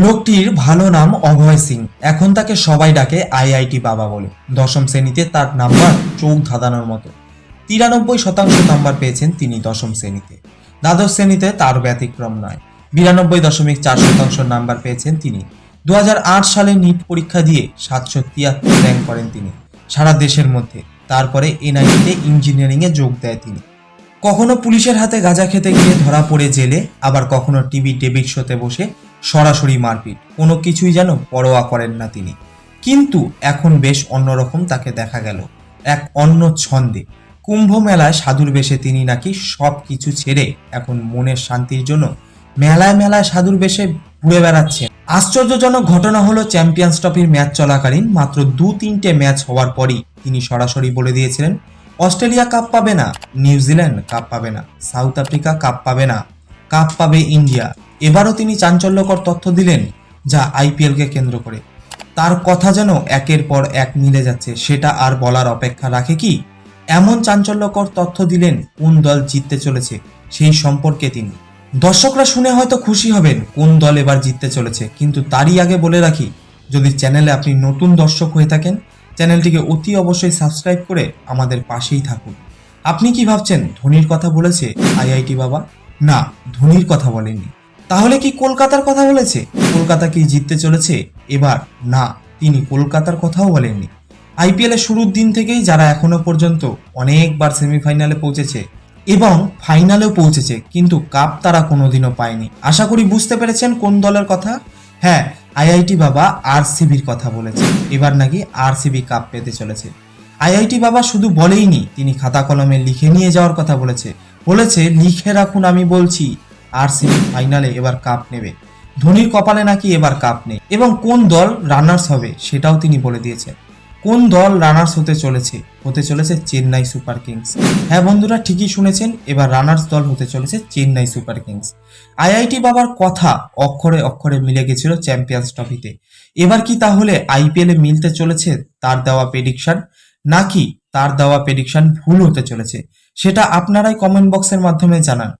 লোকটির ভালো নাম অভয় সিং। এখন তাকে সবাই ডাকে আইআইটি বাবা বলে। দশম শ্রেণীতে তার নাম্বার চোখ ধাঁধানোর মতো। 93% নাম্বার পেয়েছেন তিনি দশম শ্রেণীতে। দ্বাদশ শ্রেণীতে তার ব্যতিক্রম নয়। 92.4% নাম্বার পেয়েছেন তিনি। 2008 সালে নিট পরীক্ষা দিয়ে 773 র্যাঙ্ক করেন তিনি সারা দেশের মধ্যে। তারপরে এনআইটিতে ইঞ্জিনিয়ারিংয়ে যোগ দেয় তিনি। কখনো পুলিশের হাতে গাঁজা খেতে গিয়ে ধরা পড়ে জেলে, আবার কখনো টিভি ডেবিট শোতে বসে সরাসরি মারপিট। কোনো কিছুই যেন পরোয়া করেন না তিনি। কিন্তু এখন বেশ অন্যরকম তাকে দেখা গেল, এক অন্য ছন্দে। কুম্ভ মেলায় সাধুর বেশে তিনি নাকি সব কিছু ছেড়ে এখন মনের শান্তির জন্য মেলায় মেলায় সাধুর বেশে ঘুরে বেড়াচ্ছেন। আশ্চর্যজনক ঘটনা হলো, চ্যাম্পিয়ন্স ট্রফির ম্যাচ চলাকালীন মাত্র 2-3টে ম্যাচ হওয়ার পরই তিনি সরাসরি বলে দিয়েছিলেন অস্ট্রেলিয়া কাপ পাবে না, নিউজিল্যান্ড কাপ পাবে না, সাউথ আফ্রিকা কাপ পাবে না, কাপ পাবে ইন্ডিয়া। এবারও তিনি চাঞ্চল্যকর তথ্য দিলেন, যা আইপিএলকে কেন্দ্র করে। তার কথা যেন একের পর এক মিলে যাচ্ছে, সেটা আর বলার অপেক্ষা রাখে কি? এমন চাঞ্চল্যকর তথ্য দিলেন, কোন দল জিততে চলেছে সেই সম্পর্কে তিনি। দর্শকরা শুনে হয়তো খুশি হবেন কোন দল এবার জিততে চলেছে, কিন্তু তারই আগে বলে রাখি, যদি চ্যানেলে আপনি নতুন দর্শক হয়ে থাকেন, চ্যানেলটিকে অতি অবশ্যই সাবস্ক্রাইব করে আমাদের পাশেই থাকুন। আপনি কি ভাবছেন ধোনির কথা বলেছে আইআইটি বাবা? না, ধোনির কথা বলেনি। তাহলে কি কলকাতার কথা বলেছে? কলকাতা কি জিততে চলেছে এবার? না, তিনি কলকাতার কথাও বলেননি। আইপিএল এর শুরুর দিন থেকেই যারা এখনো পর্যন্ত অনেকবার সেমিফাইনালে পৌঁছেছে এবং ফাইনালেও পৌঁছেছে, কিন্তু কাপ তারা কোনোদিনও পায়নি। আশা করি বুঝতে পেরেছেন কোন দলের কথা। হ্যাঁ, আইআইটি বাবা আরসিবির কথা বলেছে। এবার নাকি আরসিবি কাপ পেতে চলেছে। আইআইটি বাবা শুধু বলেইনি, তিনি খাতা কলমে লিখে নিয়ে যাওয়ার কথা বলেছে। বলেছে, লিখে রাখুন আমি বলছি, আরসিবি ফাইনালে এবার কাপ নেবে। ধোনির কপালে নাকি এবার কাপ নেই, এবং কোন দল রানার্স হবে সেটাও তিনি বলে দিয়েছেন। কোন দল রানার্স হতে চলেছে চেন্নাই সুপার কিংস। হ্যাঁ বন্ধুরা, ঠিকই শুনেছেন, এবার রানার্স দল হতে চলেছে চেন্নাই সুপার কিংস। আইআইটি বাবার কথা অক্ষরে অক্ষরে মিলে গেছিল চ্যাম্পিয়ন্স ট্রফিতে। এবার কি তাহলে আইপিএল এ মিলতে চলেছে তার দেওয়া প্রেডিকশন, নাকি তার দেওয়া প্রেডিকশন ভুল হতে চলেছে? সেটা আপনারাই কমেন্ট বক্সের মাধ্যমে জানান।